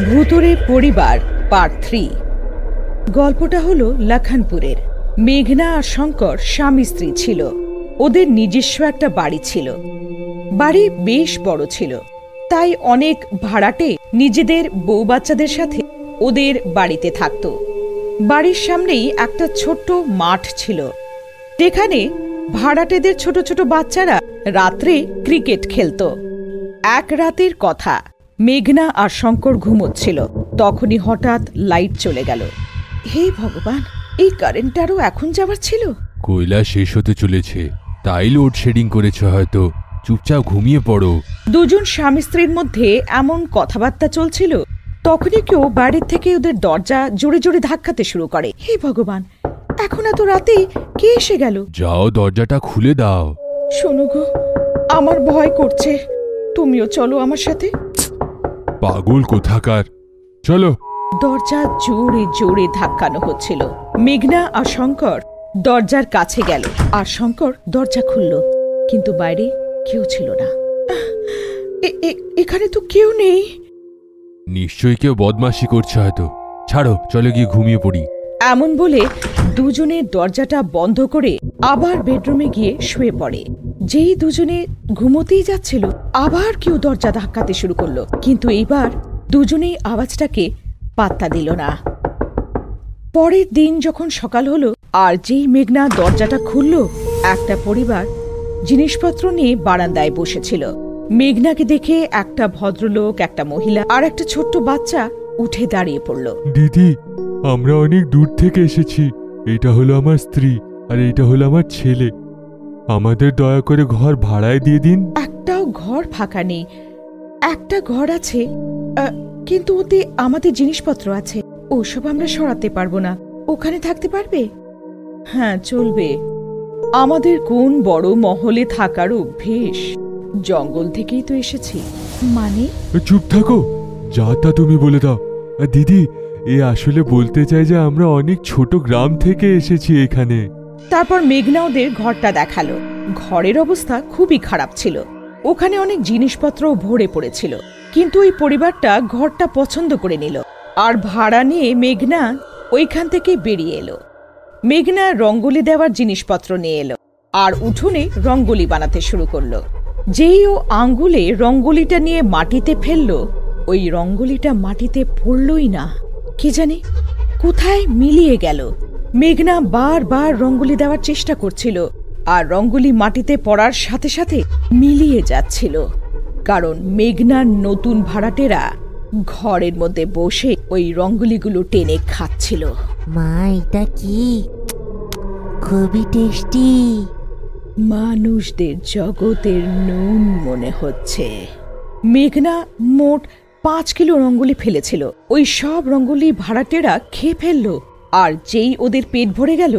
ভুতুড়ে পরিবার পার্ট 3। গল্পটা হলো লখনপুরের। মেঘনা আর শঙ্কর স্বামী স্ত্রী ছিল। ওদের নিজস্ব একটা বাড়ি ছিল। বাড়ি বেশ বড় ছিল, তাই অনেক ভাড়াটে নিজেদের বউ বাচ্চাদের সাথে ওদের বাড়িতে থাকত। বাড়ির সামনেই একটা ছোট্ট মাঠ ছিল, যেখানে ভাড়াটেদের ছোট ছোট বাচ্চারা রাত্রে ক্রিকেট খেলত। এক রাতের কথা, মেঘনা আর শঙ্কর ঘুমোচ্ছিল, তখনই হঠাৎ লাইট চলে গেল। হে ভগবান, এই কারেন্টটারও এখন যাবার ছিল। কয়লা শেষ হতে চলেছে, তাই লোডশেডিং করেছে হয়তো। চুপচাপ ঘুমিয়ে পড়ো। দুজন স্বামী স্ত্রীর মধ্যে এমন কথাবার্তা চলছিল, তখনই কেউ বাড়ির থেকে ওদের দরজা জোরে জোরে ধাক্কাতে শুরু করে। হে ভগবান, এখন এত রাতে কে এসে গেল? যাও, দরজাটা খুলে দাও। শোনো গো, আমার ভয় করছে, তুমিও চলো আমার সাথে। পাগল কোথাকার, চলো। দরজা জোরে জোরে ধাক্কানো হচ্ছিল। মেঘনা আর শঙ্কর দরজার কাছে গেল, আর শঙ্কর দরজা খুলল, কিন্তু বাইরে কেউ ছিল না। এখানে তো কেউ নেই। নিশ্চয়ই কেউ বদমাশি করছে হয়তো। ছাড়ো, চলো গিয়ে ঘুমিয়ে পড়ি। এমন বলে দুজনে দরজাটা বন্ধ করে আবার বেডরুমে গিয়ে শুয়ে পড়ে। যেই দুজনে ঘুমোতেই যাচ্ছিল, আবার কেউ দরজা ধাক্কাতে শুরু করলো, কিন্তু এইবার দুজনেই আওয়াজটাকে পাত্তা দিল না। পরের দিন যখন সকাল হলো, আর যেই মেঘনা দরজাটা খুলল, একটা পরিবার জিনিসপত্র নিয়ে বারান্দায় বসেছিল। মেঘনাকে দেখে একটা ভদ্রলোক, একটা মহিলা আর একটা ছোট্ট বাচ্চা উঠে দাঁড়িয়ে পড়ল। দিদি, আমরা অনেক দূর থেকে এসেছি। এটা হলো আমার স্ত্রী আর এটা হলো আমার ছেলে। আমাদের দয়া করে ঘর ভাড়ায় দিয়ে দিন। একটাও ঘর ফাঁকা নেই। একটা ঘর আছে, কিন্তু ওতে আমাদের জিনিসপত্র আছে। ওসব আমরা সরাতে পারবো না। ওখানে থাকতে পারবে? হ্যাঁ, চলবে। আমাদের কোন বড় মহলে থাকার অভ্যেস, জঙ্গল থেকেই তো এসেছি। মানে? চুপ থাকো, যা তা তুমি বলে দাও। দিদি, এ আসলে বলতে চাই যে আমরা অনেক ছোট গ্রাম থেকে এসেছি এখানে। তারপর মেঘনা ওদের ঘরটা দেখালো। ঘরের অবস্থা খুবই খারাপ ছিল, ওখানে অনেক জিনিসপত্র ভরে পড়েছিল। কিন্তু ওই পরিবারটা ঘরটা পছন্দ করে নিল, আর ভাড়া নিয়ে মেঘনা ওইখান থেকে বেরিয়ে এলো। মেঘনা রঙ্গোলি দেওয়ার জিনিসপত্র নিয়ে এলো, আর উঠোনে রঙ্গোলি বানাতে শুরু করলো। যেই ও আঙ্গুলে রঙ্গোলিটা নিয়ে মাটিতে ফেললো, ওই রঙ্গোলিটা মাটিতে পড়লই না। কি জানি কোথায় মিলিয়ে গেল। মেঘনা বারবার রঙ্গোলি দেওয়ার চেষ্টা করছিল, আর রঙ্গোলি মাটিতে পড়ার সাথে সাথে মিলিয়ে যাচ্ছিল, কারণ মেঘনার নতুন ভাড়াটেরা ঘরের মধ্যে বসে ওই রঙ্গোলিগুলো টেনে খাচ্ছিল। মা, এটা কি? খুবই টেস্টি। মানুষদের জগতের নুন মনে হচ্ছে। মেঘনা মোট 5 কিলো রঙ্গোলি ফেলেছিল। ওই সব রঙ্গোলি ভাড়াটেরা খেয়ে ফেললো, আর যেই ওদের পেট ভরে গেল,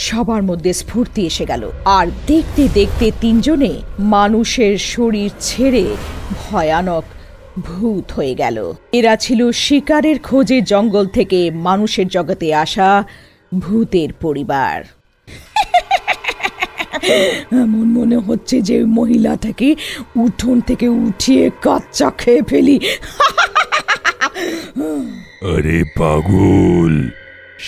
সবার মধ্যে স্ফূর্তি এসে গেল। আর দেখতে দেখতে তিনজনে মানুষের শরীর ছেড়ে ভয়ানক ভূত হয়ে গেল। এরা ছিল শিকারের খোঁজে জঙ্গল থেকে মানুষের জগতে আসা ভূতের পরিবার। এমন মনে হচ্ছে যে মহিলাটাকে উঠোন থেকে উঠিয়ে কাচ্চা খেয়ে ফেলি। আরে পাগল,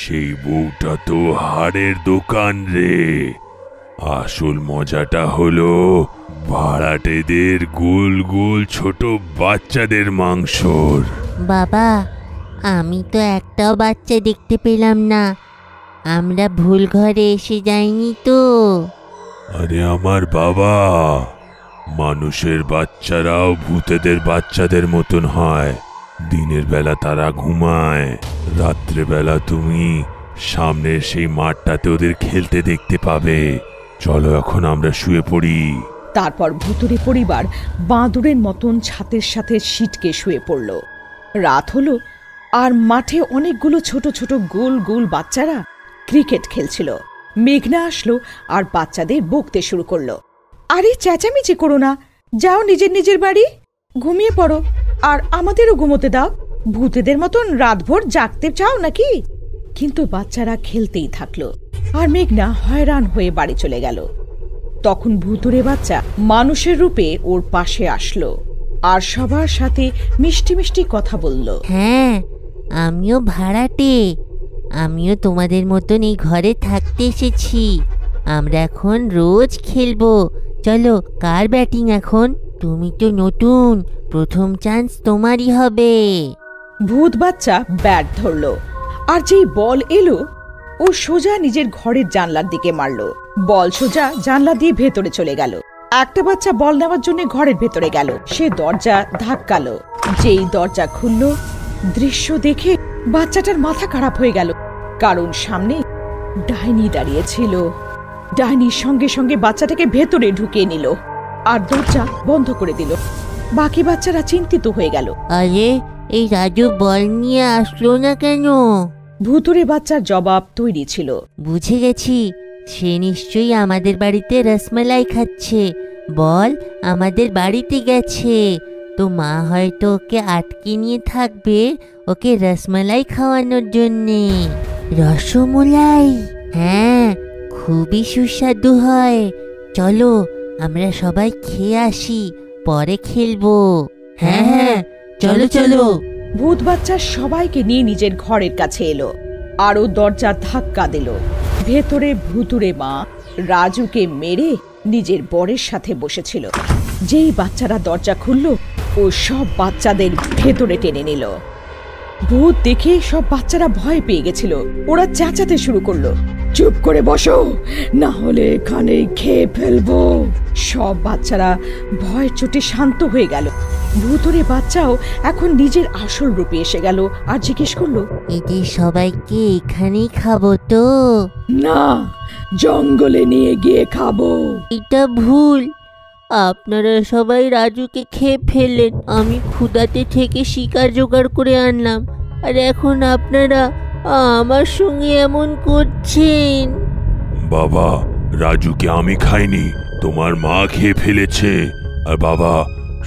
সেই বউটা তো হাড়ের দোকান রে। আসল মজাটা হলো ভাড়াটেদের গোল গোল ছোট বাচ্চাদের মাংসর। বাবা, আমি তো একটাও বাচ্চা দেখতে পেলাম না। আমরা ভুল ঘরে এসে যাইনি তো? আরে আমার বাবা, মানুষের বাচ্চারাও ভূতেদের বাচ্চাদের মতন হয়। দিনের বেলা তারা ঘুমায়, রাত্রে বেলা তুমি সামনের সেই মাঠটাতে ওদের খেলতে দেখতে পাবে। চলো এখন আমরা শুয়ে পড়ি। তারপর ভুতুড়ে পরিবার বাঁদরের মতন ছাতের সাথে সিটকে শুয়ে পড়ল। রাত হলো, আর মাঠে অনেকগুলো ছোট ছোট গোল গোল বাচ্চারা ক্রিকেট খেলছিল। মেঘনা আসলো আর বাচ্চাদের বকতে শুরু করলো। আরে চেঁচামেচি করো না, যাও নিজের নিজের বাড়ি, ঘুমিয়ে পড়ো, আর আমাদেরও ঘুমোতে দাও। ভূতেদের মতন রাতভর জাগতে চাও নাকি? কিন্তু বাচ্চারা খেলতেই থাকলো, আর মেঘনা হয়রান হয়ে বাড়ি চলে গেল। তখন ভুতুড়ে বাচ্চা মানুষের রূপে ওর পাশে আসলো আর সবার সাথে মিষ্টি মিষ্টি কথা বলল। হ্যাঁ, আমিও ভাড়াটে, আমিও তোমাদের মতন এই ঘরে থাকতে এসেছি। আমরা এখন রোজ খেলবো। চলো, কার ব্যাটিং এখন? তুমি তো নতুন, প্রথম চান্স তোমারই হবে। ভূত বাচ্চা ব্যাট ধরলো আর যেই বল এলো ও সোজা নিজের ঘরের জানলার দিকে মারলো। বল সোজা জানলা দিয়ে ভেতরে চলে গেল। একটা বাচ্চা বল নেওয়ার জন্য ঘরের ভেতরে গেল, সে দরজা ধাক্কালো। যেই দরজা খুলল, দৃশ্য দেখে বাচ্চাটার মাথা খারাপ হয়ে গেল, কারণ সামনে ডাইনি দাঁড়িয়েছিল। ডাইনির সঙ্গে সঙ্গে বাচ্চাটাকে ভেতরে ঢুকিয়ে নিল আর দরজা বন্ধ করে দিল। বাকি বাচ্চারা চিন্তিত হয়ে গেল। আরে, এই রাজু বল নিয়ে আসলো না কেন? ভুতুড়ে বাচ্চার জবাব তৈরি ছিল। বুঝে গেছি, সে নিশ্চয়ই আমাদের বাড়িতে রসমালাই খাচ্ছে। বল আমাদের বাড়িতে গেছে, তো মা হয়তো ওকে আটকে নিয়ে থাকবে ওকে রসমালাই খাওয়ানোর জন্যে। রসমলাই? হ্যাঁ, খুবই সুস্বাদু হয়। চলো, আমরা সবাই খেয়ে আসি, পরে খেলবো। হ্যাঁ হ্যাঁ, চলো চলো। ভূত বাচ্চা সবাইকে নিয়ে নিজের ঘরের কাছে এলো আরো দরজা ধাক্কা দিল। ভেতরে ভুতুড়ে মা রাজুকে মেরে নিজের বরের সাথে বসেছিল। যেই বাচ্চারা দরজা খুলল, ও সব বাচ্চাদের ভেতরে টেনে নিল। ভূত দেখে সব বাচ্চারা ভয় পেয়ে গেছিল। ওরা চেঁচাতে শুরু করলো, চুপ করে বসো, না হলে এখানে খেয়ে ফেলবো। সব বাচ্চারা ভয়ের চোটে শান্ত হয়ে গেল। ভুতুড়ে বাচ্চাও এখন নিজের আসল রূপে এসে গেল আর জিজ্ঞেস করলো, এদের সবাইকে এখানেই খাবো তো? না, জঙ্গলে নিয়ে গিয়ে খাবো। এটা ভুল, আপনারা সবাই রাজুকে খেয়ে ফেললেন। আমি ক্ষুধাতে থেকে শিকার জোগাড় করে আনলাম, আর এখন আপনারা আমার সঙ্গে এমন করছেন। বাবা, রাজুকে আমি খাইনি, তোমার মা খেয়ে ফেলেছে। আর বাবা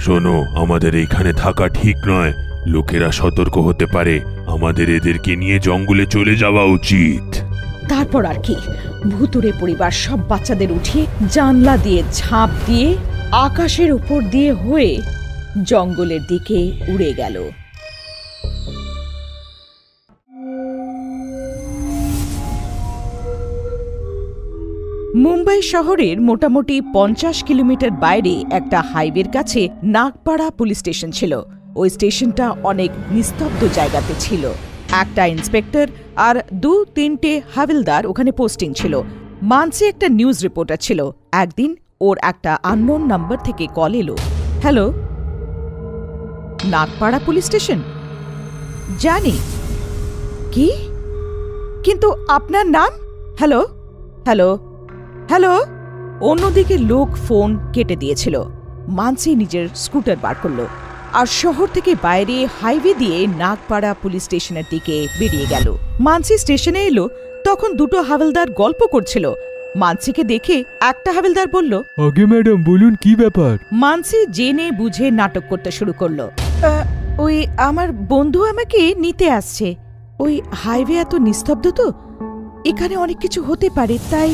শোনো, আমাদের এইখানে থাকা ঠিক নয়, লোকেরা সতর্ক হতে পারে, আমাদের এদেরকে নিয়ে জঙ্গলে চলে যাওয়া উচিত। তারপর আর কি, ভুতুড়ে পরিবার সব বাচ্চাদের উঠিয়ে জানলা দিয়ে ঝাঁপ দিয়ে আকাশের উপর দিয়ে হয়ে জঙ্গলের দিকে উড়ে গেল। মুম্বাই শহরের মোটামুটি 50 কিলোমিটার বাইরে একটা হাইওয়ের কাছে নাগপাড়া পুলিশ স্টেশন ছিল। ওই স্টেশনটা অনেক নিস্তব্ধ জায়গাতে ছিল। একটা ইন্সপেক্টর আর 2-3টে হাবিলদার ওখানে পোস্টিং ছিল। মানসি একটা নিউজ রিপোর্টার ছিল। একদিন ওর একটা আননোন নাম্বার থেকে কল এলো। Hello, Nagpada police station? জানি। কি? কিন্তু আপনার নাম? Hello hello hello. অন্যদিকে লোক ফোন কেটে দিয়েছিল। মানসি নিজের স্কুটার বার করলো আর শহর থেকে বাইরে হাইওয়ে দিয়ে নাগপাড়া পুলিশ স্টেশনের দিকে বেরিয়ে গেল। মানসি স্টেশনে এলো, তখন দুটো হাবিলদার গল্প করছিল। মানসিকে দেখে একটা হাবিলদার বলল, আগে ম্যাডাম বলুন, কি ব্যাপার? মানসি জেনে বুঝে নাটক করতে শুরু করলো। ওই আমার বন্ধু আমাকে নিতে আসছে। ওই হাইওয়ে এত নিস্তব্ধ তো, এখানে অনেক কিছু হতে পারে, তাই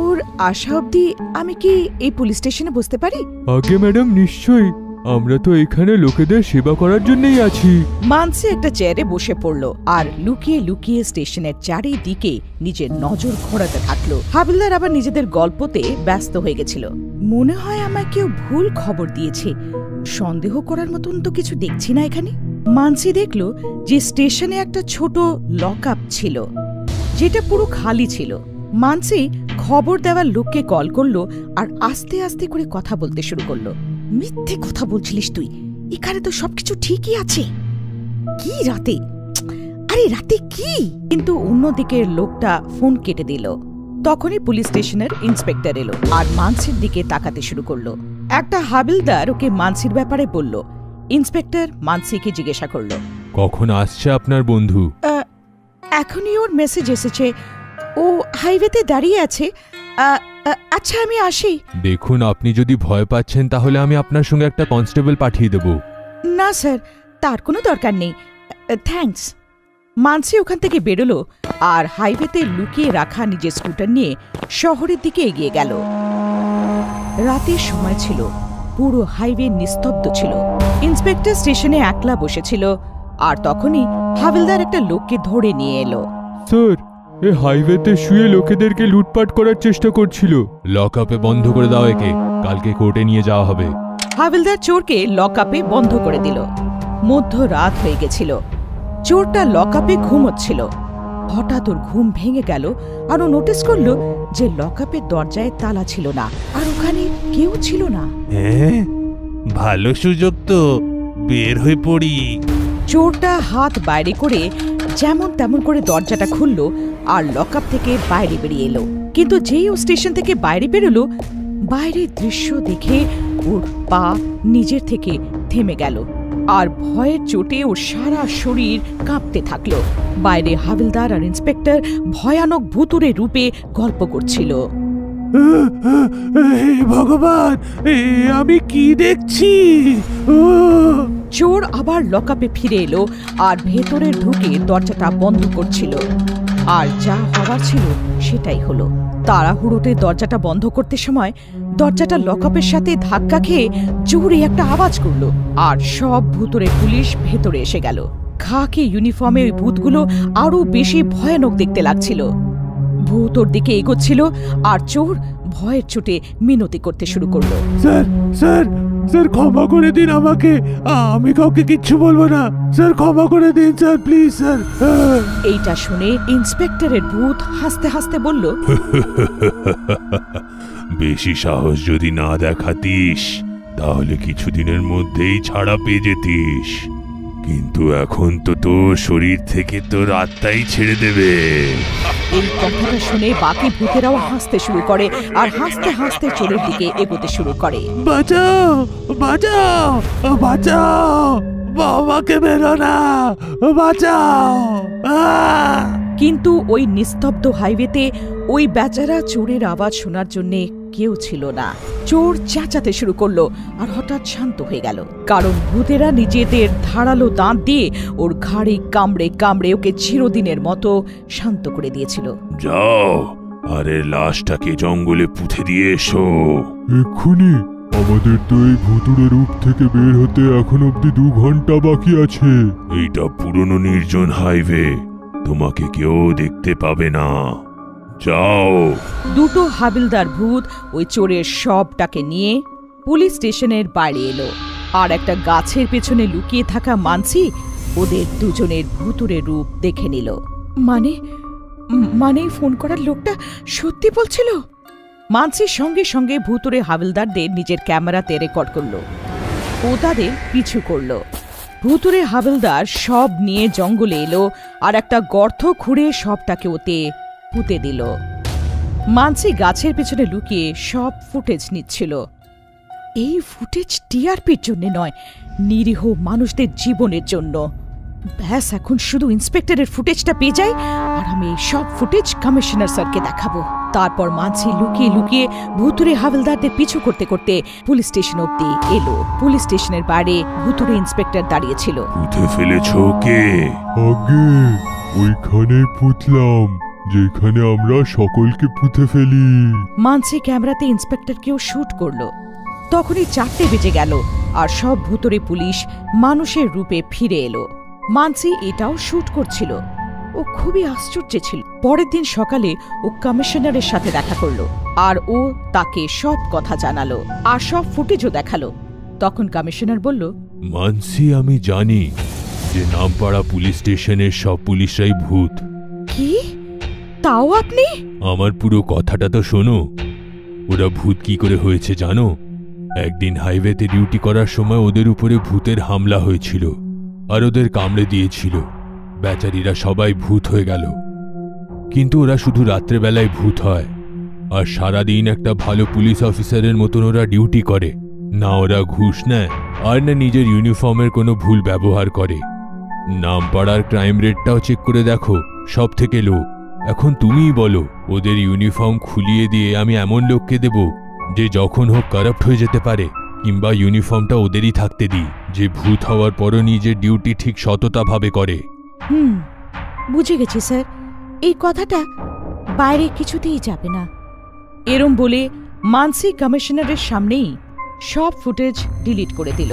ওর আশা অবধি আমি কি এই পুলিশ স্টেশনে বসতে পারি? আগে ম্যাডাম নিশ্চয়ই, আমরা তো এখানে লোকেদের সেবা করার জন্যই আছি। মানসি একটা চেয়ারে বসে পড়লো আর লুকিয়ে লুকিয়ে স্টেশনের চারিদিকে নিজের নজর ঘোরাতে থাকলো। হাবিলদার আবার নিজেদের গল্পতে ব্যস্ত হয়ে গেছিল। মনে হয় আমায় কেউ ভুল খবর দিয়েছে, সন্দেহ করার মতন তো কিছু দেখছি না এখানে। মানসি দেখলো যে স্টেশনে একটা ছোট লক আপ ছিল, যেটা পুরো খালি ছিল। মানসি খবর দেওয়ার লোককে কল করলো আর আস্তে আস্তে করে কথা বলতে শুরু করলো। মিথ্যে কথা বলছিলিস তুই, এখানে তো সবকিছু ঠিকই আছে। কি রাতে? আরে রাতে কি? কিন্তু অন্যদিকে লোকটা ফোন কেটে দিল। তখনই পুলিশ স্টেশনের ইন্সপেক্টর এলো আর মানসির দিকে তাকাতে শুরু করলো। একটা হাবিলদার ওকে মানসির ব্যাপারে বলল। ইন্সপেক্টর মানসিকে জিজ্ঞাসা করলো, কখন আসছে আপনার বন্ধু? এখনই ওর মেসেজ এসেছে, ও হাইওয়েতে দাঁড়িয়ে আছে। আচ্ছা, আমি আসি। দেখুন, আপনি যদি ভয় পাচ্ছেন তাহলে আমি আপনার সঙ্গে একটা কনস্টেবল পাঠিয়ে দেব। না স্যার, তার কোনো দরকার নেই, থ্যাঙ্কস। মানসি ওখান থেকে বেরোলো আর হাইওয়েতে লুকিয়ে রাখা নিজের স্কুটার নিয়ে শহরের দিকে এগিয়ে গেল। রাতের সময় ছিল, পুরো হাইওয়ে নিস্তব্ধ ছিল। ইন্সপেক্টর স্টেশনে একলা বসেছিল, আর তখনই হাবিলদার একটা লোককে ধরে নিয়ে এলো। স্যার, এ হাইওয়েতে শুয়ে লোকেদেরকে লুটপাট করার চেষ্টা করছিল। লক আপে বন্ধ করে দাও একে, কালকে কোর্টে নিয়ে যাওয়া হবে। হাবিলদার চোরকে লক আপে বন্ধ করে দিল। মধ্যরাত হয়ে গেছিল, চোরটা লক আপে ঘুমোচ্ছিল। হঠাৎ ওর ঘুম ভেঙে গেল, আর ও নোটিস করলো যে লক আপের দরজায় তালা ছিল না, আর ওখানে কেউ ছিল না। হ্যাঁ, ভালো সুযোগ তো, বের হয়ে পড়ি। চোরটা হাত বাইরে করে যেমন তেমন করে দরজাটা খুলল, আর লক আপ থেকে বাইরে বেরিয়ে এলো। কিন্তু যেই ও স্টেশন থেকে বাইরে বেরোলো, বাইরের দৃশ্য দেখে ওর পা নিজের থেকে থেমে গেল, আর ভয়ের চোটে ওর সারা শরীর কাঁপতে থাকলো। বাইরে হাবিলদার আর ইন্সপেক্টর ভয়ানক ভুতুরে রূপে গল্প করছিল। ভগবান, আমি কি দেখছি? চোর আবার লকআপে ফিরে এলো, আর ভেতরে ঢুকে দরজাটা বন্ধ করছিল। আর যা হওয়ার ছিল সেটাই হলো। তাড়াহুড়োতে দরজাটা বন্ধ করতে সময় দরজাটা লকআপের সাথে ধাক্কা খেয়ে জোরে একটা আওয়াজ করলো, আর সব ভুতুরে পুলিশ ভেতরে এসে গেল। খাকি ইউনিফর্মে ওই ভূতগুলো আরো বেশি ভয়ানক দেখতে লাগছিল। ভূত ওর দিকে এগোচ্ছিল, আর চোর ভয়ের চোটে মিনতি করতে শুরু করলো। স্যার স্যার স্যার, ক্ষমা করে দিন আমাকে, আমি কাউকে কিচ্ছু বলবো না। স্যার, ক্ষমা করে দিন স্যার, প্লিজ স্যার। এইটা শুনে ইন্সপেক্টরের ভূত হাসতে হাসতে বলল, বেশি সাহস যদি না দেখাতিস তাহলে কিছুদিনের মধ্যেই ছাড়া পেয়ে যেতিস, কিন্তু এখন তো তোর শরীর থেকে তোর আত্মাই ছেড়ে দেবে। এই কথাটা শুনে বাকি ভূতেরাও হাসতে শুরু করে, আর হাসতে হাসতে চোরের দিকে এগোতে শুরু করে। বাঁচাও বাঁচাও বাঁচাও, বাবাকে বেরো না, বাঁচাও। কিন্তু ওই নিস্তব্ধ হাইওয়েতে ওই বেচারা চোরের আওয়াজ শোনার জন্যে কেউ ছিল না। চোর চেঁচাতে শুরু করলো, আর হঠাৎ শান্ত হয়ে গেল, কারণ ভূতেরা নিজেদের ধারালো দাঁত দিয়ে ওর ঘাড়ে কামড়ে কামড়ে ওকে চিরদিনের মতো শান্ত করে দিয়েছিল। যাও, আরে লাশটাকে জঙ্গলে পুঁতে দিয়ে এসো এক্ষুনি। আমাদের তো এই ভুতুড়ে রূপ থেকে বের হতে এখন অব্দি 2 ঘন্টা বাকি আছে। এইটা পুরনো নির্জন হাইওয়ে, তোমাকে কেউ দেখতে পাবে না, যাও। দুটো হাবিলদার ভূত ওই চোরের শবটাকে নিয়ে পুলিশ স্টেশনের বাইরে এলো, আর একটা গাছের পেছনে লুকিয়ে থাকা মানসি ওদের দুজনের ভুতুরে রূপ দেখে নিল। মানে ফোন করার লোকটা সত্যি বলছিল। মানসির সঙ্গে সঙ্গে ভুতুরে হাবিলদারদের নিজের ক্যামেরাতে রেকর্ড করলো। ও তাদের পিছু করলো। ভুতুরে হাবিলদার সব নিয়ে জঙ্গলে এলো, আর একটা গর্ত খুঁড়ে সবটাকে ওতে পুঁতে দিল। মানসি গাছের পেছনে লুকিয়ে সব ফুটেজ নিচ্ছিল। এই ফুটেজ টিআরপির জন্য নয়, নিরীহ মানুষদের জীবনের জন্য। ব্যাস, এখন শুধু ইন্সপেক্টরের ফুটেজটা পেয়ে যাই, আর আমি সব ফুটেজ কমিশনার স্যারকে দেখাবো। তারপর মানসি লুকিয়ে লুকিয়ে ভুতুরে হাবিলদারদের পিছু করতে করতে পুলিশ স্টেশন অব্দি এলো। পুলিশ স্টেশনের বাইরে ভুতুরে ইন্সপেক্টর দাঁড়িয়েছিল। পুঁতে ফেলেছো কে? আগে ওইখানে পুঁতলাম যেখানে আমরা সকলকে পুঁতে ফেলি। মানসি ক্যামেরাতে ইন্সপেক্টরকেও শুট করলো। তখনই 4টে বেজে গেল, আর সব ভুতুরে পুলিশ মানুষের রূপে ফিরে এলো। মানসি এটাও শুট করছিল। ও খুবই আশ্চর্য ছিল। পরের দিন সকালে ও কমিশনারের সাথে দেখা করলো, আর ও তাকে সব কথা জানালো, আর সব ফুটেজও দেখালো। তখন কমিশনার বলল, মানসি, আমি জানি যে নামপাড়া পুলিশ স্টেশনের সব পুলিশরাই ভূত। কি? তাও আপনি? আমার পুরো কথাটা তো শোনো। ওরা ভূত কি করে হয়েছে জানো? একদিন হাইওয়েতে ডিউটি করার সময় ওদের উপরে ভূতের হামলা হয়েছিল, আর ওদের কামড়ে দিয়েছিল। বেচারীরা সবাই ভূত হয়ে গেল। কিন্তু ওরা শুধু রাত্রেবেলায় ভূত হয়, আর সারাদিন একটা ভালো পুলিশ অফিসারের মতন ওরা ডিউটি করে না। ওরা ঘুষ নেয়, আর না নিজের ইউনিফর্মের কোনো ভুল ব্যবহার করে। নামপাড়ার ক্রাইম রেটটাও চেক করে দেখো, সব থেকে লো। এখন তুমিই বলো, ওদের ইউনিফর্ম খুলিয়ে দিয়ে আমি এমন লোককে দেব যে যখন হোক কারাপ্ট হয়ে যেতে পারে, কিংবা ইউনিফর্মটা ওদেরই থাকতে দিই যে ভূত হওয়ার পরও নিজের ডিউটি ঠিক সততাভাবে করে। বুঝে গেছি স্যার, এই কথাটা বাইরে কিছুতেই যাবে না। এরম বলে মানসি কমিশনারের সামনেই সব ফুটেজ ডিলিট করে দিল।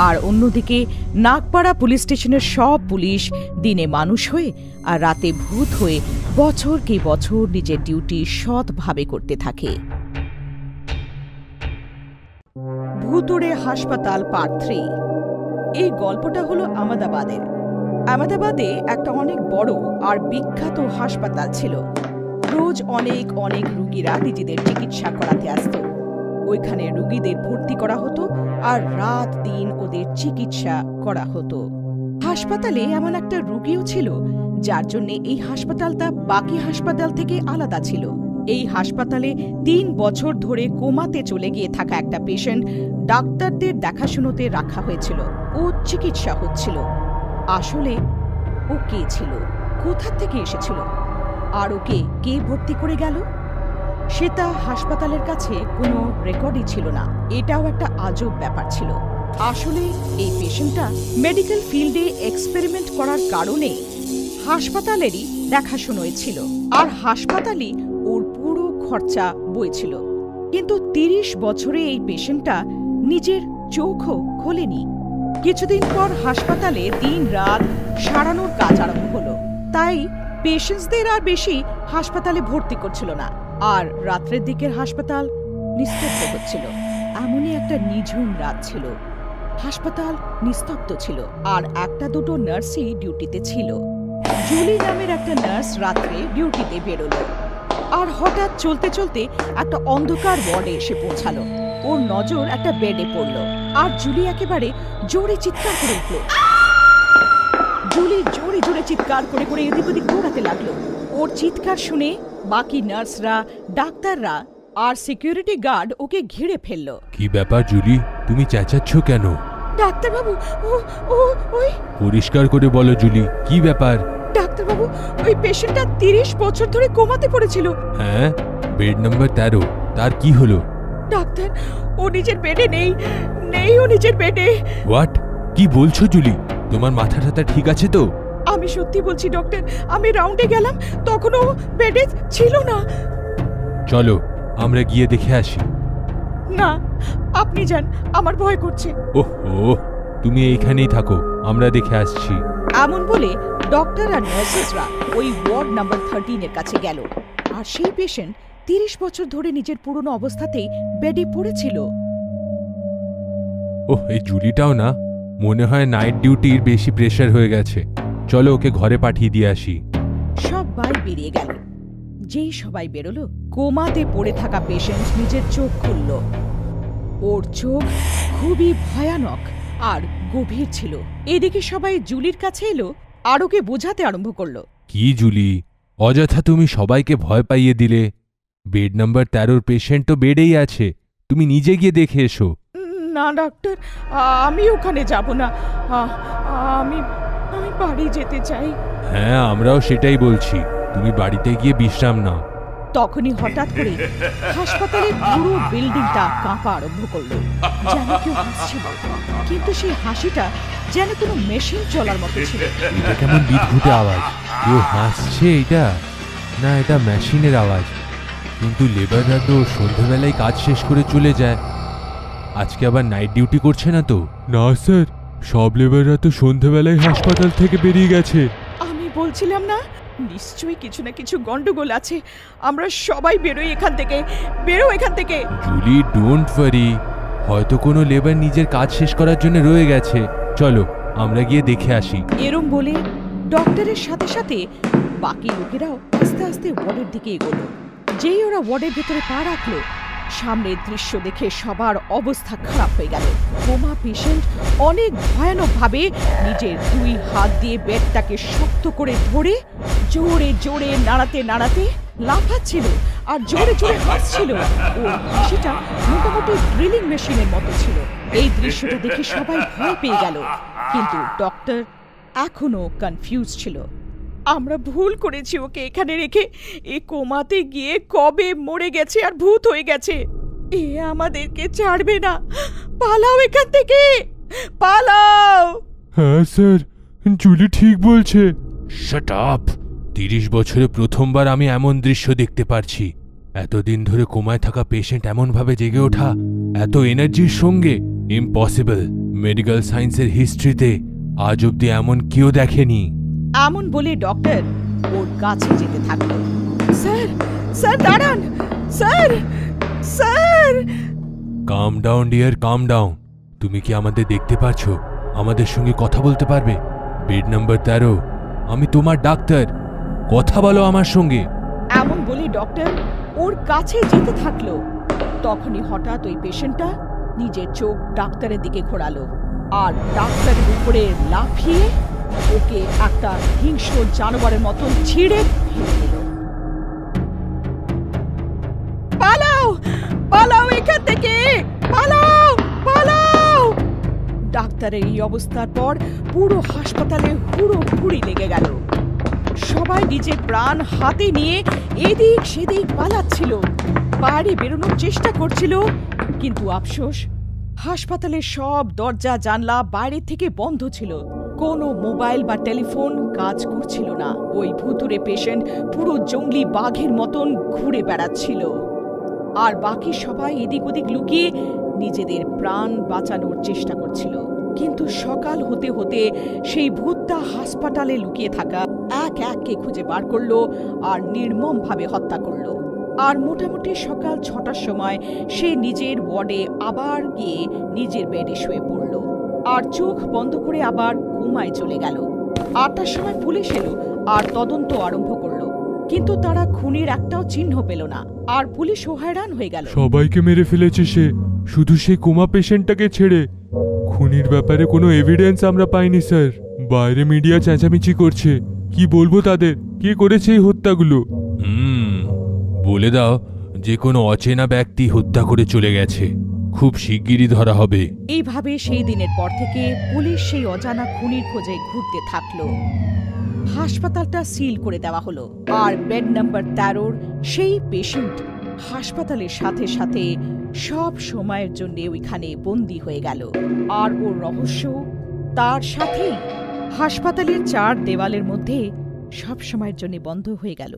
আর অন্যদিকে নাগপাড়া পুলিশ স্টেশনের সব পুলিশ দিনে মানুষ হয়ে আর রাতে ভূত হয়ে বছর কি বছর নিজের ডিউটি সৎভাবে করতে থাকে। ভূতুড়ে হাসপাতাল পার্ট 3। এই গল্পটা হলো আহমেদাবাদের। আহমেদাবাদে একটা অনেক বড় আর বিখ্যাত হাসপাতাল ছিল। রোজ অনেক অনেক রুগীরা নিজেদের চিকিৎসা করাতে আসত। ওইখানে রুগীদের ভর্তি করা হতো আর রাত দিন ওদের চিকিৎসা করা হতো। হাসপাতালে এমন একটা রুগীও ছিল যার জন্য এই হাসপাতালটা বাকি হাসপাতাল থেকে আলাদা ছিল। এই হাসপাতালে 3 বছর ধরে কোমাতে চলে গিয়ে থাকা একটা পেশেন্ট ডাক্তারদের দেখাশুনোতে রাখা হয়েছিল। ও চিকিৎসা হচ্ছিল। আসলে ও কে ছিল, কোথা থেকে এসেছিল, আর ওকে কে ভর্তি করে গেল সেটা হাসপাতালের কাছে কোনো রেকর্ডই ছিল না। এটাও একটা আজব ব্যাপার ছিল। আসলে এই পেশেন্টটা মেডিকেল ফিল্ডে এক্সপেরিমেন্ট করার কারণে হাসপাতালেরই দেখাশোনায় ছিল, আর হাসপাতালই ওর পুরো খরচা বইছিল। কিন্তু 30 বছরে এই পেশেন্টটা নিজের চোখও খোলেনি। কিছুদিন পর হাসপাতালে দিন রাত সারানোর কাজ আরম্ভ হলো। তাই পেশেন্টসদের আর বেশি হাসপাতালে ভর্তি করছিল না, আর রাত্রের দিকের হাসপাতাল নিস্তব্ধ হচ্ছিল। এমনই একটা নিঝুম রাত ছিল। হাসপাতাল নিস্তব্ধ ছিল, আর একটা দুটো নার্সই ডিউটিতে ছিল। জুলি নামের একটা নার্স রাত্রে ডিউটিতে বেরোলো, আর হঠাৎ চলতে চলতে একটা অন্ধকার ওয়ার্ডে এসে পৌঁছালো। ওর নজর একটা বেডে পড়ল, আর জুলি একেবারে জোরে চিৎকার করে উঠল। জুলি জোরে জোরে চিৎকার করে করে এদিক ওদিক দৌড়াতে লাগলো। ওর চিৎকার শুনে বাকি নার্সরা, ডাক্তাররা আর সিকিউরিটি গার্ড ওকে ঘিরে ফেলল। কি ব্যাপার জুলি, তুমি চেঁচাচ্ছ কেন? ডাক্তারবাবু, ওই পরিষ্কার করে বলো জুলি, কি ব্যাপার? ডাক্তারবাবু, ওই পেশেন্টটা 30 বছর ধরে কোমাতে পড়েছিল। হ্যাঁ, বেড নাম্বার 13, তার কি হলো? ডাক্তার, ও নিজের বেডে নেই। ও নিজের বেডে। হোয়াট? কি বলছো জুলি? তোমার মাথা টাথা ঠিক আছে তো? আমি সত্যি বলছি ডক্টর, আমি রাউন্ডে গেলাম, তখন ও বেডে ছিল না। চলো আমরা গিয়ে দেখে আসি। না, আপনি যান, আমার ভয় করছে। ওহো, তুমি এইখানেই থাকো, আমরা দেখে আসছি। এমন বলে ডক্টর আর নার্সেসরা ওই ওয়ার্ড নাম্বার 13 এর কাছে গেল, আর সেই পেশেন্ট 30 বছর ধরে নিজের পুরনো অবস্থাতেই বেডে পড়েছিল। ওহ, এই জুলিটাও না, মনে হয় নাইট ডিউটির বেশি প্রেশার হয়ে গেছে। চলো ওকে ঘরে পাঠিয়ে দিয়ে আসি। সবাই বেরিয়ে গেল। যেই সবাই বেরোলো, কোমাতে পড়ে থাকা পেশেন্ট নিজের চোখ খুলল। ওর চোখ খুবই ভয়ানক আর গভীর ছিল। এদিকে সবাই জুলির কাছে এলো আর ওকে বোঝাতে আরম্ভ করলো। কি জুলি, অযথা তুমি সবাইকে ভয় পাইয়ে দিলে। বেড নাম্বার 13 পেশেন্ট তো বেডেই আছে, তুমি নিজে গিয়ে দেখে এসো। না ডাক্তার, আমি ওখানে যাব না। আমি বাড়ি যেতে চাই। হ্যাঁ, আমরাও সেটাই বলছি, তুমি বাড়িতে গিয়ে বিশ্রাম নাও। তখনই হঠাৎ করে হাসপাতালের পুরো বিল্ডিংটা কাঁপা আরম্ভ করলো। যেন কেউ হাসছিল, কিন্তু সেই হাসিটা যেন কোনো মেশিন চলার মতো ছিল। এটা কেমন বিদঘুটে আওয়াজ? কেউ হাসছে এটা? না, এটা মেশিনের আওয়াজ। কিন্তু লেবাররা তো সন্ধ্যাবেলায় কাজ শেষ করে চলে যায়। আজকে আবার নাইট ডিউটি করছে না তো? না স্যার, সব লেবাররা তো সন্ধ্যাবেলায় হাসপাতাল থেকে বেরিয়ে গেছে। আমি বলছিলাম না, নিশ্চয়ই কিছু না কিছু গন্ডগোল আছে। আমরা সবাই বেরোই এখান থেকে, বেরো এখান থেকে। জুলি, ডোন্ট ওয়ারি, হয়তো কোনো লেবার নিজের কাজ শেষ করার জন্য রয়ে গেছে। চলো আমরা গিয়ে দেখে আসি। এরম বলে ডক্টরের সাথে সাথে বাকি লোকেরাও আস্তে আস্তে ওয়ার্ডের দিকে এগোলো। যেই ওরা ওয়ার্ডের ভেতরে পা রাখলো, সামনের দৃশ্য দেখে সবার অবস্থা খারাপ হয়ে গেল। কোমা পেশেন্ট অনেক ভয়ানকভাবে নিজের 2 হাত দিয়ে বেডটাকে শক্ত করে ধরে জোরে জোরে নাড়াতে নাড়াতে লাফাচ্ছিল আর জোরে জোরে হাসছিল। ওর হাসিটা মোটামুটি ড্রিলিং মেশিনের মতো ছিল। এই দৃশ্যটা দেখে সবাই ভয় পেয়ে গেল, কিন্তু ডক্টর এখনো কনফিউজ ছিল। আমরা ভুল করেছি ওকে এখানে রেখে। এ কোমাতে গিয়ে কবে মরে গেছে আর ভূত হয়ে গেছে। এ আমাদেরকে ছাড়বে না। পালাও এখান থেকে, পালাও। হ্যাঁ স্যার, জুলি ঠিক বলছে। Shut up! 30 বছরে প্রথমবার আমি এমন দৃশ্য দেখতে পারছি। এতদিন ধরে কোমায় থাকা পেশেন্ট এমনভাবে জেগে ওঠা এত এনার্জির সঙ্গে ইম্পসিবল। মেডিকেল সায়েন্সের হিস্ট্রিতে আজ অব্দি এমন কেউ দেখেনি। এমন বলে ডক্টর ওর কাছে যেতে থাকলো। স্যার, স্যার দাঁড়ান, স্যার, স্যার। কাম ডাউন ডিয়ার, কাম ডাউন। তুমি কি আমাদের দেখতে পাচ্ছ? আমাদের সঙ্গে কথা বলতে পারবে? বেড নাম্বার 13, আমি তোমার ডাক্তার, কথা বলো আমার সঙ্গে। এমন বলে ডক্টর ওর কাছে যেতে থাকলো। তখনই হঠাৎ ওই পেশেন্টটা নিজের চোখ ডাক্তারের দিকে ঘোরালো আর ডাক্তারের উপরে লাফিয়ে ওকে একটা হিংস্র জানোয়ারের মতন ছিঁড়ে ফেলে দিল। পালাও, পালাও এখান থেকে, পালাও, পালাও। ডাক্তারের এই অবস্থার পর পুরো হাসপাতালে হুড়োহুড়ি লেগে গেল। সবাই নিজের প্রাণ হাতে নিয়ে এদিক সেদিক পালাচ্ছিল, বাইরে বেরোনোর চেষ্টা করছিল, কিন্তু আফসোস হাসপাতালের সব দরজা জানলা বাইরে থেকে বন্ধ ছিল। কোনো মোবাইল বা টেলিফোন কাজ করছিল না। ওই ভুতুড়ে পেশেন্ট পুরো জঙ্গলি বাঘের মতন ঘুরে বেড়াচ্ছিল, আর বাকি সবাই এদিক ওদিক লুকিয়ে নিজেদের প্রাণ বাঁচানোর চেষ্টা করছিল। কিন্তু সকাল হতে হতে সেই ভূতটা হাসপাতালে লুকিয়ে থাকা এক এককে খুঁজে বার করলো আর নির্মমভাবে হত্যা করলো। আর মোটামুটি সকাল 6টার সময় সে নিজের ওয়ার্ডে আবার গিয়ে নিজের বেডে শুয়ে পড়ল আর চোখ বন্ধ করে আবার ঘুমায় চলে গেল। 8টার সময় পুলিশ এলো আর তদন্ত আরম্ভ করলো, কিন্তু তারা খুনির একটাও চিহ্ন পেল না। আর পুলিশও হয়রান হয়ে গেল। সবাইকে মেরে ফেলেছে সে, শুধু সেই কোমা পেশেন্টটাকে ছেড়ে। খুনির ব্যাপারে কোনো এভিডেন্স আমরা পাইনি স্যার। বাইরে মিডিয়া চেঁচামেচি করছে, কি বলবো তাদের? কে করেছে এই হত্যাগুলো? বলে দাও যে কোনো অচেনা ব্যক্তি হত্যা করে চলে গেছে, খুব শিগগিরই ধরা হবে। এইভাবে সেই দিনের পর থেকে পুলিশ সেই অজানা খুনির খোঁজে ঘুরতে থাকলো। হাসপাতালটা সিল করে দেওয়া হলো আর বেড নাম্বার 13 সেই পেশেন্ট হাসপাতালের সাথে সাথে সব সময়ের জন্য ওইখানে বন্দী হয়ে গেল। আর ওর রহস্য তার সাথেই হাসপাতালের 4 দেওয়ালের মধ্যে সব সময়ের জন্য বন্ধ হয়ে গেল।